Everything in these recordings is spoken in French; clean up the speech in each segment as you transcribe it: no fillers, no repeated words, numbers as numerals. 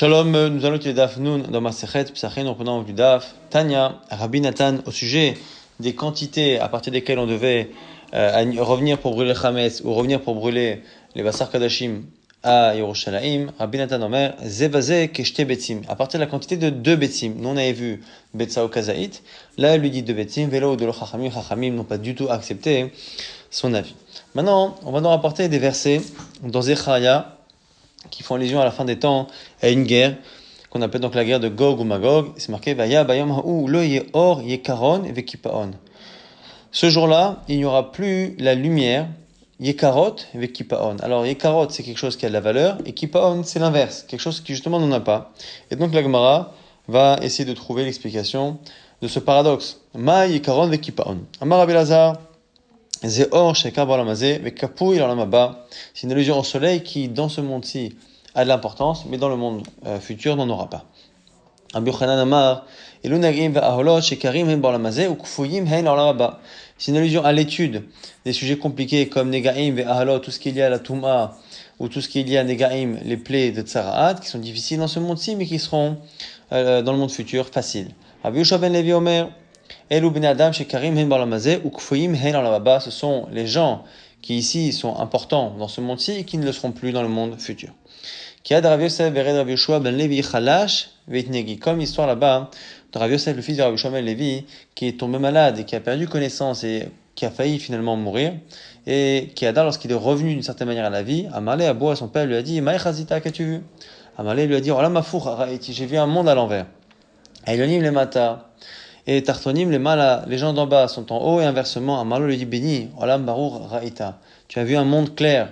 Shalom, nous allons étudier Daf Nun dans Masechet Psachin, en prenant du Daf Tanya, Rabbi Nathan, au sujet des quantités à partir desquelles on devait revenir pour brûler Chametz ou revenir pour brûler les Basar Kadashim à Yerushalayim. Rabbi Nathan Omer, Zevazeh Keshte Betzim, à partir de la quantité de 2 Betzim. Nous on avait vu Betsa ou Kazaït, là elle lui dit 2 Betzim, Velo ou de l'Chachamim, Chachamim n'ont pas du tout accepté son avis. Maintenant, on va nous rapporter des versets dans Zechariah qui font allusion à la fin des temps à une guerre qu'on appelle donc la guerre de Gog ou Magog. C'est marqué Vaya bayom ha'u lo ye'or yekaron vekipaon. Ce jour-là, il n'y aura plus la lumière, yekarot vekipaon. Alors yekarot, c'est quelque chose qui a de la valeur, et kipaon, c'est l'inverse, quelque chose qui justement n'en a pas. Et donc la Gemara va essayer de trouver l'explication de ce paradoxe. Ma yekaron vekipaon. Amar Rabbi Elazar, c'est une allusion au soleil qui, dans ce monde-ci, a de l'importance, mais dans le monde futur, n'en aura pas. C'est une allusion à l'étude des sujets compliqués comme Negaim ve Ahalot, tout ce qu'il y a à la Touma, ou tout ce qu'il y a à Negaim, les plaies de Tsara'at, qui sont difficiles dans ce monde-ci, mais qui seront dans le monde futur faciles. Rabbi Yehoshua ben Levi Omer, ce sont les gens qui ici sont importants dans ce monde-ci et qui ne le seront plus dans le monde futur. Comme l'histoire là-bas de Rav Yosef, le fils de Rav Yehoshua ben Levi, qui est tombé malade et qui a perdu connaissance et qui a failli finalement mourir, et qui lorsqu'il est revenu d'une certaine manière à la vie, Amalé Abou, à son père, lui a dit Maï Chazita, qu'as-tu vu? Amalé lui a dit Ola Mafour, j'ai vu un monde à l'envers. Ailonim le mata. Et Tartonim, les gens d'en bas sont en haut, et inversement, Amalo lui dit béni, Olam Barour Ra'ita. Tu as vu un monde clair.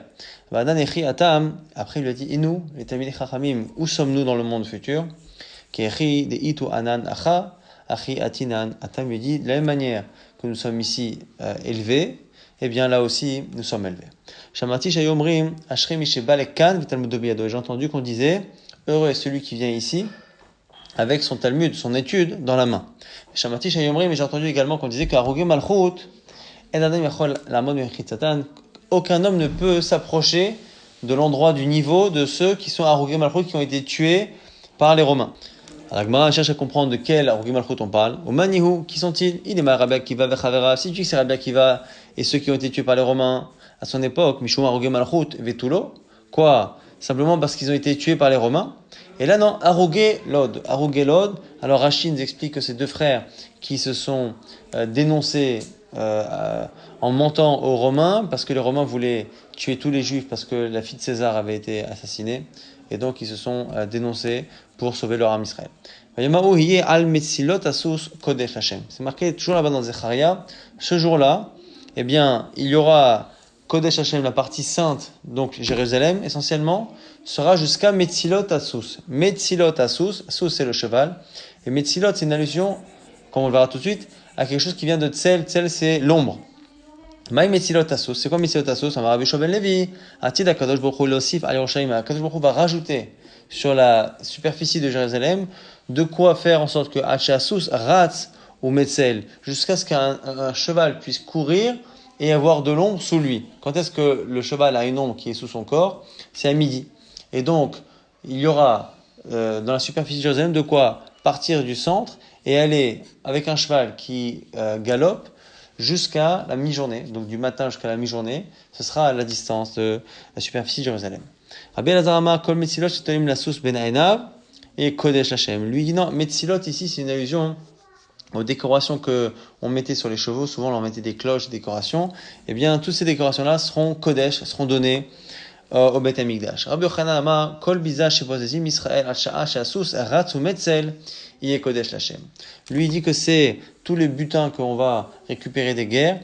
Vadan Echi Atam, après il lui a dit, et nous, les Talmidei Chachamim, où sommes-nous dans le monde futur? Kechi de Itu Anan Acha, Achi Atinan. Atam lui dit, de la même manière que nous sommes ici élevés, eh bien là aussi, nous sommes élevés. Shamati Shayomrim, Ashri Misheba Lekan, Vitalmud Biyado. J'ai entendu qu'on disait, heureux est celui qui vient ici, avec son Talmud, son étude dans la main. Shamati Shayomri, mais j'ai entendu également qu'on disait qu'Arugé Malchut, aucun homme ne peut s'approcher de l'endroit du niveau de ceux qui sont Arugé Malchut, qui ont été tués par les Romains. Alors Gemara cherche à comprendre de quel Arugé Malchut on parle. Au Manihu, qui sont-ils? Il est Rabbi Akiva vechavera. Si tu dis que c'est Rabbi Akiva et ceux qui ont été tués par les Romains à son époque, Mishum Arugé Malchut vetulo. Quoi? Simplement parce qu'ils ont été tués par les Romains. Et là, non, Arugé Lod. Alors Rachid nous explique que ces deux frères qui se sont dénoncés en mentant aux Romains, parce que les Romains voulaient tuer tous les Juifs, parce que la fille de César avait été assassinée, et donc ils se sont dénoncés pour sauver leur âme Israël. C'est marqué toujours là-bas dans Zechariah, ce jour-là, eh bien, il y aura Kodesh Hashem, la partie sainte, donc Jérusalem, essentiellement, sera jusqu'à Metzilot Assus. Metzilot Assus, Assus c'est le cheval, et Metzilot c'est une allusion, comme on le verra tout de suite, à quelque chose qui vient de Tsel. Tsel c'est l'ombre. Maï Metzilot Assus, c'est quoi Metzilot Assus? On va Rabbi Yehoshua ben Levi, Atid HaKadosh Baruch Hu l'osif al Yerushalayim. HaKadosh Baruch Hu va rajouter sur la superficie de Jérusalem de quoi faire en sorte que Assus ratz ou Metzel, jusqu'à ce qu'un cheval puisse courir et avoir de l'ombre sous lui. Quand est-ce que le cheval a une ombre qui est sous son corps? C'est à midi. Et donc, il y aura dans la superficie de Jérusalem de quoi partir du centre et aller avec un cheval qui galope jusqu'à la mi-journée. Donc du matin jusqu'à la mi-journée, ce sera à la distance de la superficie de Jérusalem. Rabbi Elazar Amar Kol Metzilot Shetolim Lasus Ben Aenav et Kodesh Hashem. Lui dit non, Metzilot ici c'est une allusion aux décorations que on mettait sur les chevaux. Souvent on leur mettait des cloches, des décorations. Eh bien toutes ces décorations-là seront Kodesh, seront données au Beit Hamikdash. Rabbi Yochanan Amar Kol Biza Shebozezim Israël Al-Sha'a She'asus Ratz Umetzel Yeh Kodesh Lashem. Lui dit que c'est tous les butins qu'on va récupérer des guerres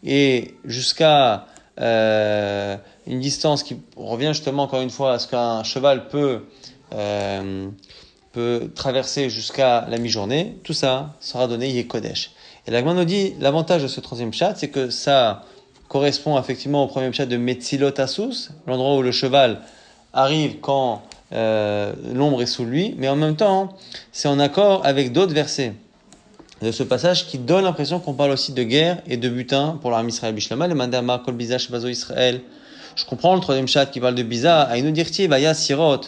et jusqu'à une distance qui revient justement encore une fois à ce qu'un cheval peut traverser jusqu'à la mi-journée. Tout ça sera donné Yeh Kodesh. Et la Gemara nous dit l'avantage de ce troisième chat, c'est que ça correspond effectivement au premier chat de Metzilot Assus, l'endroit où le cheval arrive quand l'ombre est sous lui, mais en même temps, c'est en accord avec d'autres versets de ce passage qui donne l'impression qu'on parle aussi de guerre et de butin pour l'armée Israël Bishlama, le Mandama Kol Biza Shebazo Israël. Je comprends le troisième chat qui parle de Biza, Aïnou Dirti, Vaya Sirot,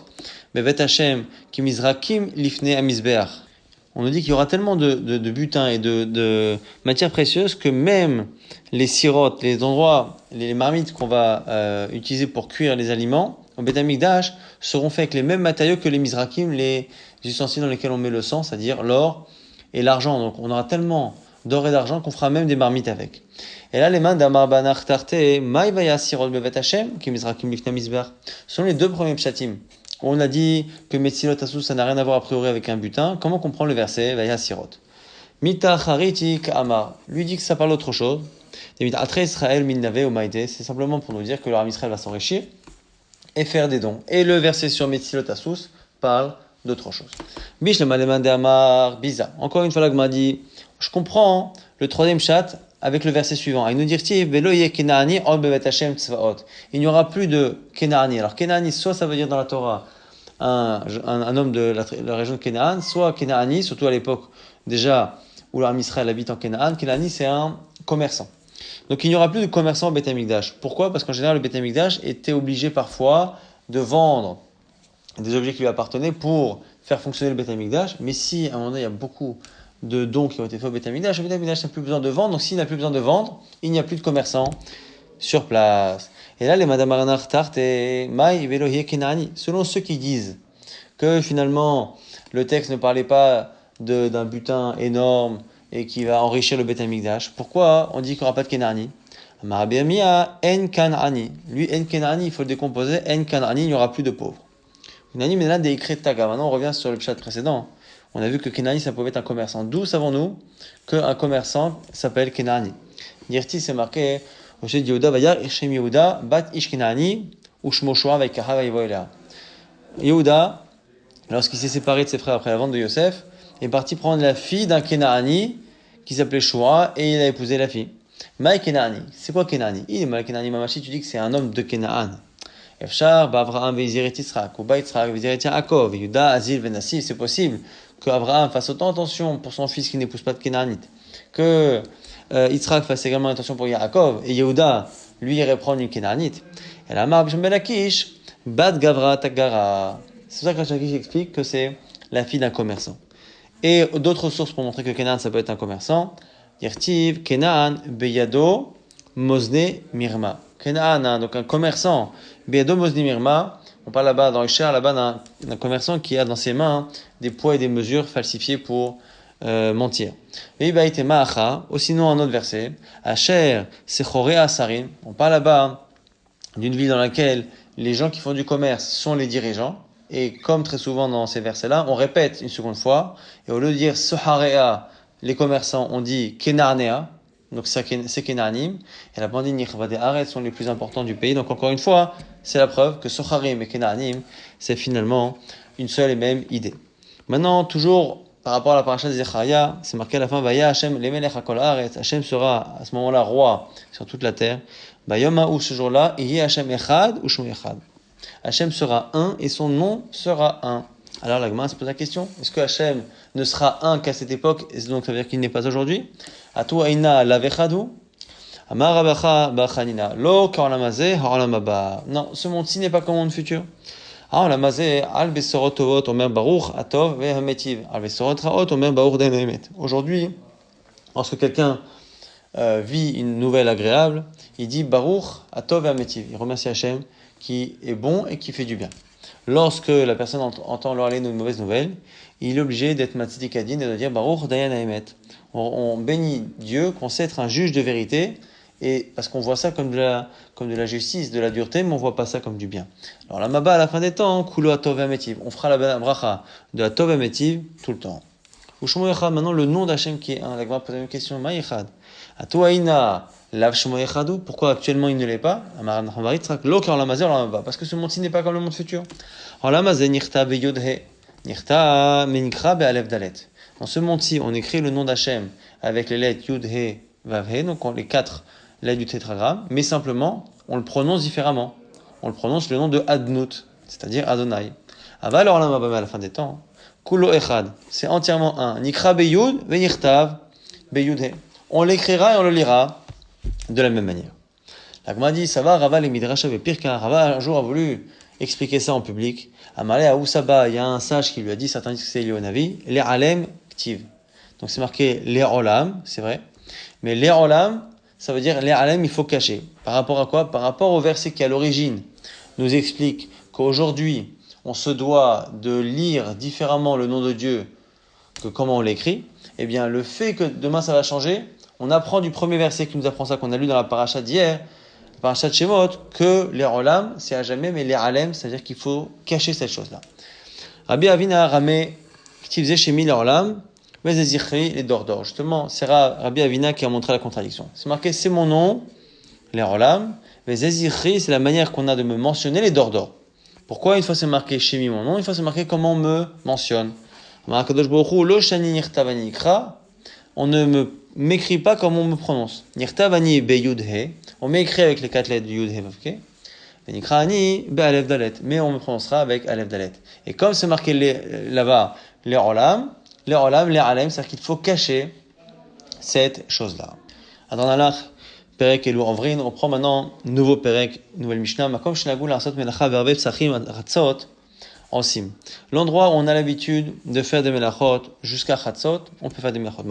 bevet Hashem ki mizrakim lifnei hamizbeach. On nous dit qu'il y aura tellement de butin et de matières précieuses que même les sirotes, les endroits, les marmites qu'on va utiliser pour cuire les aliments au Beth Amikdash seront faits avec les mêmes matériaux que les mizrakim, les ustensiles dans lesquels on met le sang, c'est-à-dire l'or et l'argent. Donc on aura tellement d'or et d'argent qu'on fera même des marmites avec. Et là, les mains d'Amar Banach Tarte, Maïvaya Sirot Bevet Hashem, qui mizrakim lifnei hamizbeach, sont les deux premiers pshatim. On a dit que Metzilot Asous, ça n'a rien à voir a priori avec un butin. Comment comprend le verset Vaya Sirot? Mita Chariti Amar lui dit que ça parle d'autre chose. Atre Israël Minnave Omaïde, c'est simplement pour nous dire que le Ram Israël va s'enrichir et faire des dons. Et le verset sur Metzilot Asous parle d'autre chose. Bish le Maleman de Amar Biza. Encore une fois, là, m'a dit, je comprends le troisième chat avec le verset suivant. Il nous dit il n'y aura plus de Kenaani. Alors Kenaani, soit ça veut dire dans la Torah un homme de la région de Kenaan, soit Kenaani, surtout à l'époque déjà où l'Am Israël habite en Kenaan. Kenaani, c'est un commerçant. Donc il n'y aura plus de commerçant au Beth Amikdash. Pourquoi? Parce qu'en général, le Beth Amikdash était obligé parfois de vendre des objets qui lui appartenaient pour faire fonctionner le Beth Amikdash. Mais si à un moment donné, il y a beaucoup de dons qui ont été faits au Beth Amikdash, le Beth Amikdash n'a plus besoin de vendre. Donc s'il n'a plus besoin de vendre, il n'y a plus de commerçants sur place. Et là, les Madame Aranar Tarte et Maï Velohie Kenani, selon ceux qui disent que finalement le texte ne parlait pas d'un butin énorme et qui va enrichir le Beth Amikdash, pourquoi on dit qu'il n'y aura pas de Kenani? Marabiamia En Kanani. Lui, En Kanani, il faut le décomposer. En Kanani, il n'y aura plus de pauvres. Kenani, mais là, des écrits de Taga. Maintenant, on revient sur le chat précédent. On a vu que Kenani, ça pouvait être un commerçant. D'où savons-nous qu'un commerçant s'appelle Kenani? Dirti, c'est marqué au chez Yehuda, Vayar, Ishem Yehuda, Bat Ish Kenani, Ushmoshua, Vaikaha, Vaivoelea. Yehuda, lorsqu'il s'est séparé de ses frères après la vente de Yosef, est parti prendre la fille d'un Kenani qui s'appelait Shua et il a épousé la fille. Maï Kenani. C'est quoi Kenani? Il est Maï Kenani Mamashi, tu dis que c'est un homme de Kenaan. Efshar, Avraham, Veziret Yitzhak, ou Yitzhak, Veziret Yaakov, Yehuda, Azil, Venassif, c'est possible qu'Abraham fasse autant attention pour son fils qui n'épouse pas de Kénanite, que Yitzhak fasse également attention pour Yaakov, et Yehuda, lui, irait prendre une Kénanite. Et la marque Shemel Akish, Bat Gavra Tagara. C'est pour ça que Rachakish explique que c'est la fille d'un commerçant. Et d'autres sources pour montrer que Kénan, ça peut être un commerçant. Yertiv, Kenan, Beyado, Mosne, Mirma. Kenan, donc un commerçant, Beyado, Mosne, Mirma. On parle là-bas, dans Isher, là-bas d'un commerçant qui a dans ses mains des poids et des mesures falsifiés pour mentir. Et ou sinon un autre verset, Asher, Sechore Asarim. On parle là-bas d'une ville dans laquelle les gens qui font du commerce sont les dirigeants. Et comme très souvent dans ces versets-là, on répète une seconde fois. Et au lieu de dire Soharea, les commerçants, on dit Kenarnea. Donc c'est Kenanim. Et la bande Nichvade Aret sont les plus importants du pays. Donc encore une fois, c'est la preuve que Soharim et Kenanim, c'est finalement une seule et même idée. Maintenant, toujours par rapport à la paracha de Zecharia, c'est marqué à la fin, Vaya Hashem lemelech hakol haaretz. Hashem sera à ce moment-là roi sur toute la terre. Bayoma ou ce jour-là, Ihi Hashem echad ou shmo echad. Hashem sera un et son nom sera un. Alors la Gemara se pose la question, est-ce que Hashem ne sera un qu'à cette époque, et donc ça veut dire qu'il n'est pas aujourd'hui? Atu aina lavechadu, amar abacha bachanina, lo ka'olamazeh ha'olamaba. Non, ce monde-ci n'est pas comme le monde futur. Ha'olamazeh al besorot tovot omer baruch atov ve'hametiv, al besorot ra'ot omer baruch de'emet. Aujourd'hui, lorsque quelqu'un vit une nouvelle agréable, il dit baruch atov ve'hametiv. Il remercie Hashem qui est bon et qui fait du bien. Lorsque la personne entend leur aller une mauvaise nouvelle, il est obligé d'être matzitikadin et de dire Baruch Dayan Haemet. On bénit Dieu, qu'on sait être un juge de vérité, et parce qu'on voit ça comme de la justice, de la dureté, mais on voit pas ça comme du bien. Alors la Maba à la fin des temps, Kulo Atov Hametiv. On fera la bracha de Atov Hametiv tout le temps. Ushmo Echad, maintenant le nom d'Hachem qui est un. La Gemara pose une question, Ma Echad. Atoaina. Pourquoi actuellement il ne l'est pas? Parce que ce monde-ci n'est pas comme le monde futur. Dans ce monde-ci, on écrit le nom d'Hachem avec les lettres Yud, He, Vav, He, donc les 4 lettres du tétragramme, mais simplement, on le prononce différemment. On le prononce le nom de Adnut, c'est-à-dire Adonai. Aval Olam Haba à la fin des temps. Kulo Echad, c'est entièrement un. Nikra Beyud, Ve'nirtav, Beyud He. On l'écrira et on le lira de la même manière. La Gemara dit, ça va, Rava les Midrash avait pire qu'un Rava un jour a voulu expliquer ça en public. Amalé à Oussaba, il y a un sage qui lui a dit, certains disent que c'est Elionavi, les Alem Ktiv. Donc c'est marqué les Olam, c'est vrai. Mais les Olam, ça veut dire les Alem, il faut cacher. Par rapport à quoi? Par rapport au verset qui à l'origine nous explique qu'aujourd'hui, on se doit de lire différemment le nom de Dieu que comment on l'écrit. Eh bien, le fait que demain ça va changer, on apprend du premier verset qui nous apprend ça, qu'on a lu dans la paracha d'hier, la paracha de Shemot, que les Olam, c'est à jamais, mais les Alem, c'est-à-dire qu'il faut cacher cette chose-là. Rabbi Avina Ramé, Ktivze Shemi les Olam, Vezezichri les Dordor. Justement, c'est Rabbi Avina qui a montré la contradiction. C'est marqué, c'est mon nom, les Olam, Vezezichri, c'est la manière qu'on a de me mentionner les Dordor. Pourquoi une fois c'est marqué Shemi mon nom, une fois c'est marqué comment on me mentionne? On ne m'écrit pas comme on me prononce. Nirtavani be yudhe, on m'écrit avec les 4 lettres du yudhe vavke. Venikrani be alef dalet, mais on me prononcera avec alef dalet. Et comme c'est marqué là-bas les olam, les alem, c'est-à-dire qu'il faut cacher cette chose-là. Adon alach perek elu avrin, on prend maintenant nouveau perek, nouvelle mishnah. Makom shenagul asot melacha verbe psachim ratzot. L'endroit où on a l'habitude de faire des melachot jusqu'à Chatzot, on peut faire des melachot.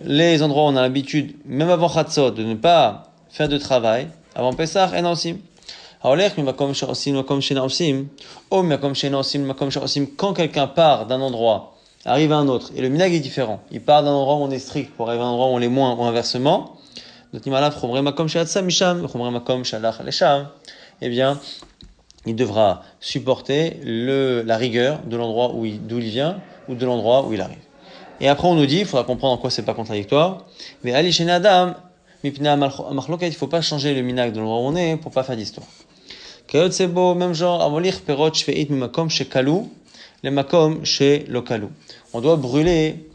Les endroits où on a l'habitude, même avant Chatzot, de ne pas faire de travail, avant Pesach, en osim. Quand quelqu'un part d'un endroit, arrive à un autre, et le minag est différent, il part d'un endroit où on est strict pour arriver à un endroit où on est moins, ou inversement, eh bien, il devra supporter la rigueur de l'endroit d'où il vient ou de l'endroit où il arrive. Et après on nous dit, il faudra comprendre en quoi c'est pas contradictoire, mais Ali Shene Adam, il ne faut pas changer le minag de l'endroit où on est pour pas faire d'histoire. Kayot c'est beau, même genre, avolir perot shveit mimakom shekalu, les makom she lokalu. On doit brûler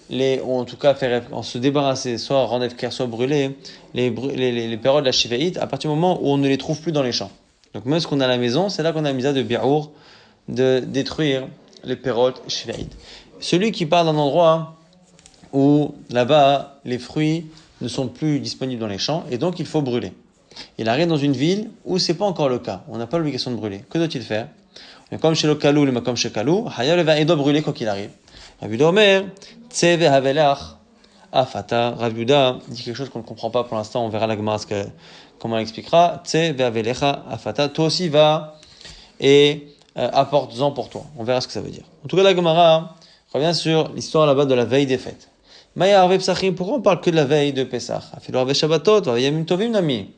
ou en tout cas en se débarrasser, soit rendre efker, soit brûler les perot de la shveit à partir du moment où on ne les trouve plus dans les champs. Donc même ce qu'on a à la maison, c'est là qu'on a mis à de bi'our, de détruire les perot shveit. Celui qui part d'un endroit où là-bas les fruits ne sont plus disponibles dans les champs et donc il faut brûler. Il arrive dans une ville où c'est pas encore le cas, on n'a pas l'obligation de brûler. Que doit-il faire? Comme chez le kalou, le makom chez kalou, il doit brûler quoi qu'il arrive. Rabbi Yehuda Omer, tseve havelach, afata. Rabbi Yehuda dit quelque chose qu'on ne comprend pas pour l'instant, on verra la Gemara comment elle expliquera. Tseve havelecha, afata. Toi aussi va et apporte-en pour toi. On verra ce que ça veut dire. En tout cas, la Gemara revient sur l'histoire là-bas de la veille des fêtes. Maya arve psachim, pourquoi on parle que de la veille de Pesach? Afilo arve shabbatot, va yamim tovim nami.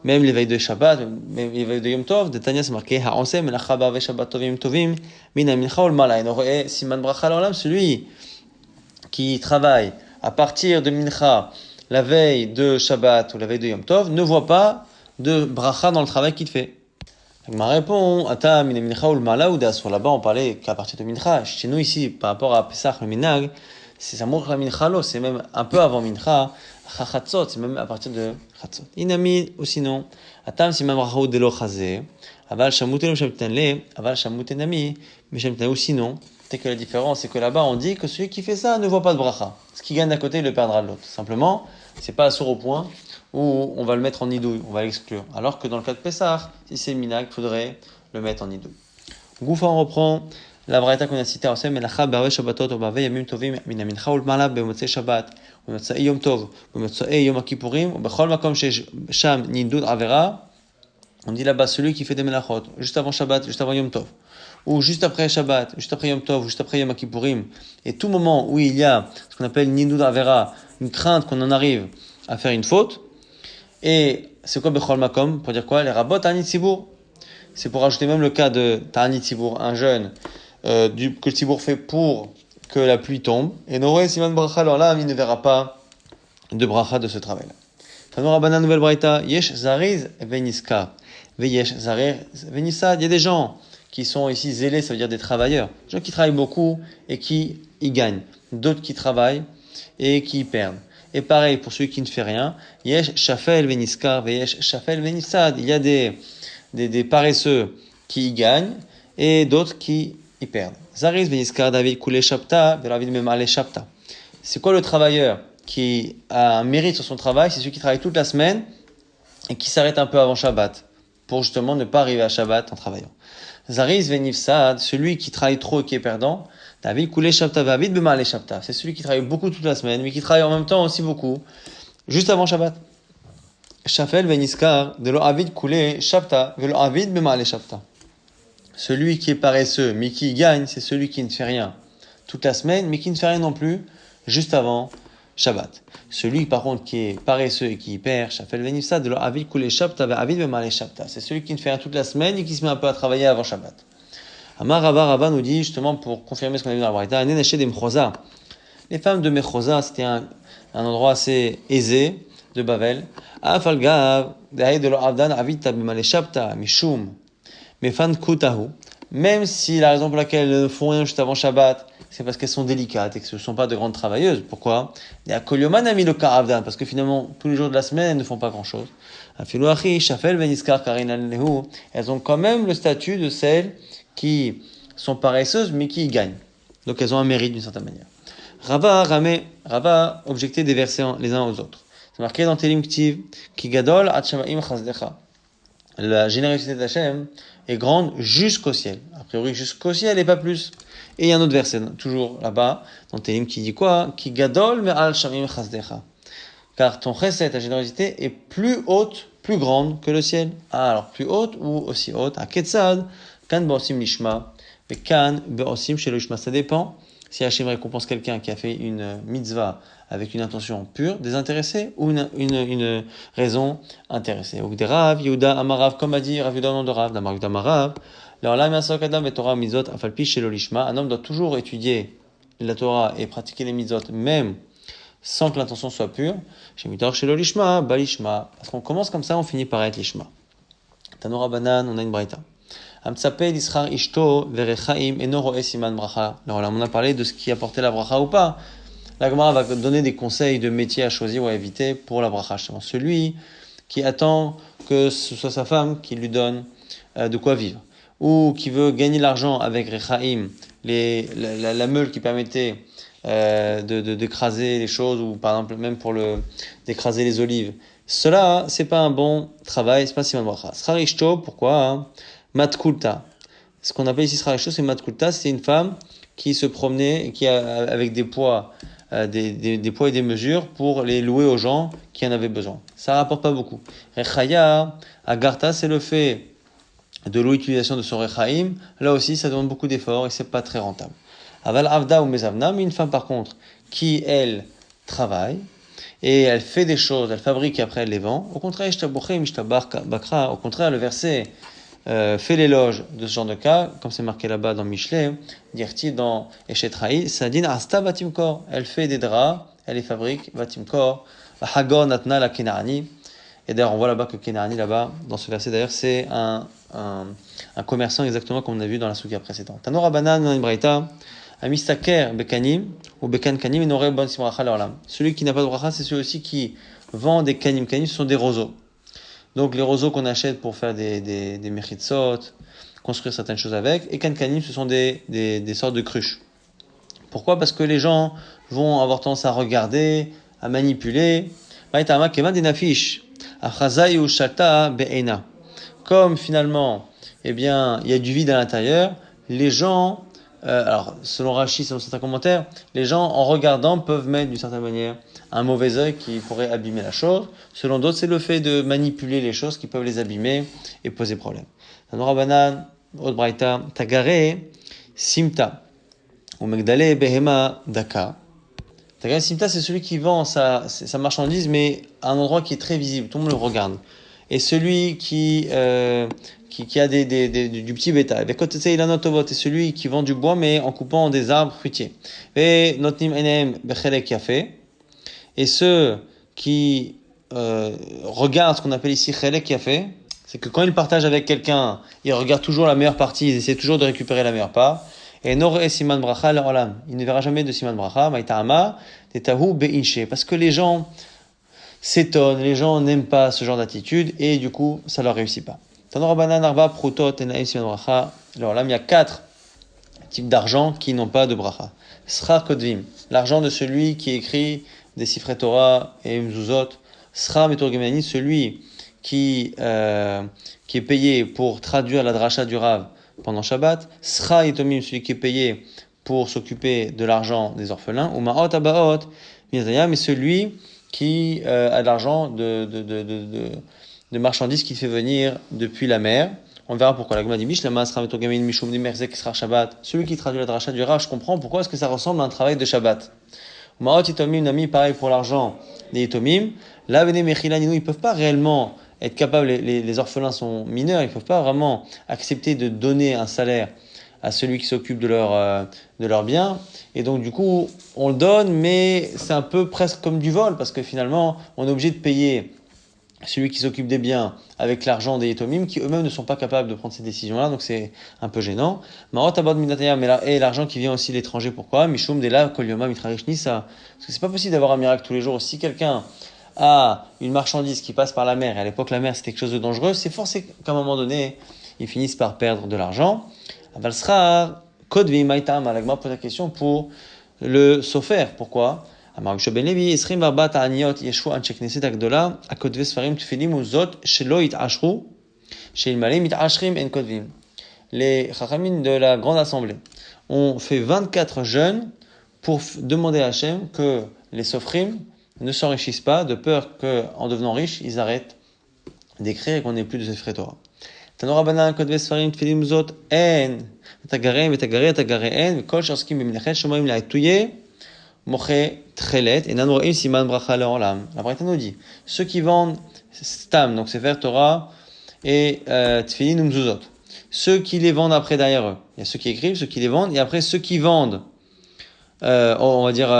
Même les veilles de Shabbat, même les veilles de Yom Tov, de Tanya c'est marqué ha'onseh melacha ba'arve Shabbat tovim tovim min mincha ol mala. Et siman bracha l'olam, celui qui travaille à partir de mincha la veille de Shabbat ou la veille de Yom Tov ne voit pas de bracha dans le travail qu'il fait. Ma répond, ata min mincha ol mala ou d'asur. Là-bas on parlait qu'à partir de mincha. Chez nous ici, par rapport à Pesach le minag, ça montre la mincha lo, c'est même un peu avant mincha. Chatzot, c'est même à partir de Chatzot. Inami, ou sinon, Atam si mamrachaou de lo chazé, aval shamutenu shamtenle, aval shamutenami, mais shamtenle, ou sinon, c'est que la différence, c'est que là-bas, on dit que celui qui fait ça ne voit pas de bracha. Ce qui gagne d'un côté, il le perdra de l'autre. Simplement, c'est pas assourd au point où on va le mettre en nidouille, on va l'exclure. Alors que dans le cas de Pessah, si c'est minag, il faudrait le mettre en nidouille. Goufa, on reprend. La braïta qu'on a citée en Sem, Melacha Barve Shabbatot, ou Barve Yamim Tovim, Mina Mincha ul Mala, Bemotzei Shabbat, Bemotzei Yom Tov, Bemotzei Yom Kippourim, ou Bechol Makom Sham Nindud Avera. On dit là-bas celui qui fait des melachot, juste avant Shabbat, juste avant Yom Tov, ou juste après Shabbat, juste après Yom Tov, juste après Yom Kippourim, et tout moment où il y a ce qu'on appelle Nindud Avera, une crainte qu'on en arrive à faire une faute, et c'est quoi Bechol Makom? Pour dire quoi? Les rabot Ta'anit Tzibour. C'est pour ajouter même le cas de Ta'anit Tzibour, un jeune, que le Tzibour fait pour que la pluie tombe. Et Noré, Siman Bracha, alors là, il ne verra pas de bracha de ce travail-là. Tanora Bana, nouvelle braïta, Yesh Zariz Veniska, Veyesh Zarir Venissad. Il y a des gens qui sont ici zélés, ça veut dire des travailleurs. Des gens qui travaillent beaucoup et qui y gagnent. D'autres qui travaillent et qui y perdent. Et pareil, pour celui qui ne fait rien, Yesh Shafel Veniskar, Veyesh Shafel Venissad. Il y a des paresseux qui y gagnent et d'autres qui y perdent. Zariz Veniskar David Koulé Shapta, Veravid Memale Shapta. C'est quoi le travailleur qui a un mérite sur son travail? C'est celui qui travaille toute la semaine et qui s'arrête un peu avant Shabbat. pour justement ne pas arriver à Shabbat en travaillant. Zariz venifsad, celui qui travaille trop et qui est perdant, David koulé shabta vavid bemale shabta. C'est celui qui travaille beaucoup toute la semaine, mais qui travaille en même temps aussi beaucoup, juste avant Shabbat. Shafel veniskar, de lo avid koulé shabta, velo avid bemale shabta. Celui qui est paresseux, mais qui gagne, c'est celui qui ne fait rien toute la semaine, mais qui ne fait rien non plus juste avant Shabbat. Celui, par contre, qui est paresseux et qui perd, Shafel venifsa, de lo avid koulé shabta, avid bemale shabta. C'est celui qui ne fait rien toute la semaine et qui se met un peu à travailler avant Shabbat. Amar Rava nous dit, justement, pour confirmer ce qu'on a vu dans la Braïta, les femmes de Mechosa, c'était un endroit assez aisé de Bavel. Même si la raison pour laquelle elles ne font rien juste avant Shabbat, c'est parce qu'elles sont délicates et que ce ne sont pas de grandes travailleuses. Pourquoi? Parce que finalement, tous les jours de la semaine, elles ne font pas grand-chose. Elles ont quand même le statut de celles qui sont paresseuses, mais qui y gagnent. Donc elles ont un mérite d'une certaine manière. Rava objectait des versets les uns aux autres. C'est marqué dans Télim Ktiv, Ki gadol ad shamaim chazdecha. La générosité d'Hachem est grande jusqu'au ciel. A priori jusqu'au ciel et pas plus. Et il y a un autre verset, toujours là-bas, dans Télim qui dit quoi? Ki gadol me'al shamaim chazdecha. Car ton chesed, ta générosité, est plus haute, plus grande que le ciel. Ah, alors plus haute ou aussi haute? À Ketzad, kan be'osim lishma, mais kan be'osim shelo lishma. Ça dépend si Hachem récompense quelqu'un qui a fait une mitzvah avec une intention pure, désintéressée, ou une raison intéressée. Ou des Rav, Yehuda, Amarav, comme a dit Rav Yehuda au nom de Rav, Damar Yehuda Amarav, un homme doit toujours étudier la Torah et pratiquer les mitzvot, même sans que l'intention soit pure. Parce qu'on commence comme ça, on finit par être lishma. Tanora Banan, on a une braïta. On a parlé de ce qui apportait la bracha ou pas. La Gemara va donner des conseils de métier à choisir ou à éviter pour la bracha. Celui qui attend que ce soit sa femme qui lui donne de quoi vivre, ou qui veut gagner l'argent avec Rechaim, la meule qui permettait d'écraser les choses, ou par exemple même pour d'écraser les olives. Cela, c'est pas un bon travail, c'est pas si mal bracha. Srarishto, pourquoi? Matkulta. Ce qu'on appelle ici Srarishto, c'est Matkulta, c'est une femme qui se promenait, qui avec des poids, des poids et des mesures pour les louer aux gens qui en avaient besoin. Ça rapporte pas beaucoup. Rechaya, Agarta, c'est le fait de l'utilisation de son Rechaim. Là aussi, ça demande beaucoup d'efforts et c'est pas très rentable. Aval Avda ou Mezavna, mais une femme par contre, qui elle travaille, et elle fait des choses, elle fabrique et après elle les vend. Au contraire, au contraire, le verset fait l'éloge de ce genre de cas, comme c'est marqué là-bas dans Michelet, dire-t-il dans Eshetraï, Sadin Asta Batimkor. Elle fait des draps, elle les fabrique, Batimkor, Hagon Natna la Kenani. Et d'ailleurs, on voit là-bas que Kenani, là-bas, dans ce verset d'ailleurs, c'est un commerçant exactement comme on a vu dans la soukia précédente. Tanora Banan, Braïta, Amistaker Bekanim, ou Bekan Kanim, Inore Bon Simracha Lorlam. Celui qui n'a pas de bracha, c'est celui aussi qui vend des Kanim. Kanim, ce sont des roseaux. Donc les roseaux qu'on achète pour faire des mechitsot, construire certaines choses avec, et kankanim, ce sont des sortes de cruches. Pourquoi? Parce que les gens vont avoir tendance à regarder, à manipuler. Comme finalement, eh bien, il y a du vide à l'intérieur, les gens, alors selon Rashi, selon certains commentaires, les gens en regardant peuvent mettre d'une certaine manière un mauvais œil qui pourrait abîmer la chose. Selon d'autres, c'est le fait de manipuler les choses qui peuvent les abîmer et poser problème. Tanora Banan, Od Braïta, Tagare, Simta, ou Megdale, Behema, Daka. Tagare, Simta, c'est celui qui vend sa marchandise, mais à un endroit qui est très visible, tout le monde le regarde. Et celui qui a du petit bétail. Et celui qui vend du bois, mais en coupant des arbres fruitiers. Et Notnim Enem, Bechelek Yafé. Et ceux qui regardent ce qu'on appelle ici Chelek Yafé, c'est que quand ils partagent avec quelqu'un, ils regardent toujours la meilleure partie, ils essaient toujours de récupérer la meilleure part. Et Nore Siman Bracha Olam, il ne verra jamais de Siman Bracha, Maïtahama, Tetahu Beinche, parce que les gens s'étonnent, les gens n'aiment pas ce genre d'attitude et du coup, ça leur réussit pas. Tanor Banan Arba Prutot Enaim Siman Bracha Olam, il y a 4 types d'argent qui n'ont pas de bracha. Srar Kodvim, l'argent de celui qui écrit des Sifrei Torah et Mzuzot. Sra Meturgemani, celui qui est payé pour traduire la dracha du Rav pendant Shabbat, Sra Yitomim, celui qui est payé pour s'occuper de l'argent des orphelins, ou Ma'ot Abaot, mais celui qui a de l'argent de marchandises qu'il fait venir depuis la mer. On verra pourquoi. La Gemara dit Mishlama Sra Metogamin Mishum Nimerzek Sra Shabbat. Celui qui traduit la dracha du Rav, je comprends pourquoi est-ce que ça ressemble à un travail de Shabbat. Ma'ot Yitomim Nami, pareil pour l'argent des Yitomim. Là, Bene Mechilaninu, ils peuvent pas réellement être capables, les orphelins sont mineurs, ils peuvent pas vraiment accepter de donner un salaire à celui qui s'occupe de leur bien. Et donc, du coup, on le donne, mais c'est un peu presque comme du vol, parce que finalement, on est obligé de payer celui qui s'occupe des biens avec l'argent des Yetomim, qui eux-mêmes ne sont pas capables de prendre ces décisions-là, donc c'est un peu gênant. Marot abad minataya, et l'argent qui vient aussi de l'étranger, pourquoi? Mishum dela kol yoma mitrarish nisa. Parce que c'est pas possible d'avoir un miracle tous les jours. Si quelqu'un a une marchandise qui passe par la mer, et à l'époque la mer c'était quelque chose de dangereux, c'est forcé qu'à un moment donné, ils finissent par perdre de l'argent. Avalsrar, Kodvi Maïtam, Alagma pose la question pour le sofer. Pourquoi? Amar Ben Levi, Esrim Barbat Aniot Yeshua Anchekneset Agdola, Akodve Sfarim Tfilim Uzot, Shelo Itashru, Sheilmalem Itashrim En Kodvim. Les Chachamim de la Grande Assemblée ont fait 24 jeûnes pour demander à Hachem que les sofrim ne s'enrichissent pas, de peur qu'en devenant riches, ils arrêtent d'écrire et qu'on n'ait plus de Sefer Torah. Tanora Banan, Kodve Sfarim Tfilim Uzot, En. Tagareem, Tagare, Tagareem, Kol Sharskim Bimlechet, Shomoim Laetouye, Moche Trelet, et Nanoraim Siman Bracha Leolam. La Braïta nous dit, ceux qui vendent Stam, donc Sefer Torah et Tfilin ou Mzuzot, ceux qui les vendent après derrière eux. Il y a ceux qui écrivent, ceux qui les vendent, et après ceux qui vendent, on va dire,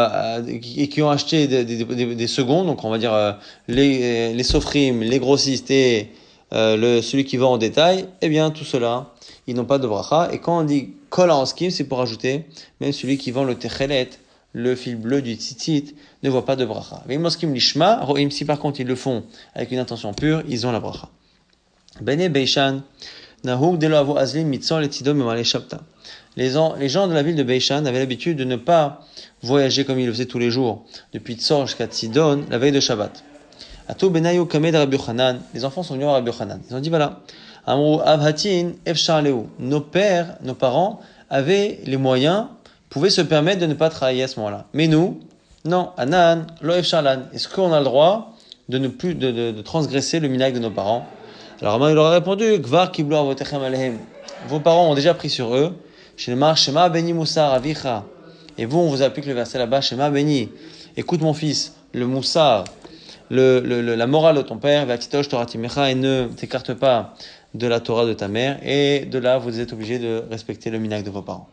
et qui ont acheté des secondes, donc on va dire les sofrim, les grossistes et celui qui vend en détail, eh bien tout cela, ils n'ont pas de bracha. Et quand on dit kol haoskim, c'est pour ajouter, même celui qui vend le techelet, le fil bleu du tzitzit, ne voit pas de bracha. Veimoskim lishma, roim, si par contre ils le font avec une intention pure, ils ont la bracha. Bene Beishan, nahug delo avo azlim mitzon letidom memale shabta. Les gens de la ville de Beishan avaient l'habitude de ne pas voyager comme ils le faisaient tous les jours, depuis Tzor jusqu'à Tzidon, la veille de Shabbat. Ato benayu kamed Rabbi Yochanan, les enfants sont venus à Rabbi Yochanan. Ils ont dit voilà, Amrou Avhatin Efshar Leu. Nos parents avaient les moyens, pouvaient se permettre de ne pas travailler à ce moment-là. Mais nous, non, Anan, Lo Efshar Lan. Est-ce qu'on a le droit de ne plus de transgresser le minhag de nos parents? Alors Rama il leur a répondu Gvar kiblu avotechem alehem. Vos parents ont déjà pris sur eux. Shema Shema Beni Moussar Avicha. Et vous, on vous applique le verset là-bas, Shema Beni. Écoute mon fils, le Moussar, la morale de ton père, V'atitosh Torah Timecha, et ne t'écarte pas de la Torah de ta mère. Et de là, vous êtes obligés de respecter le minhag de vos parents.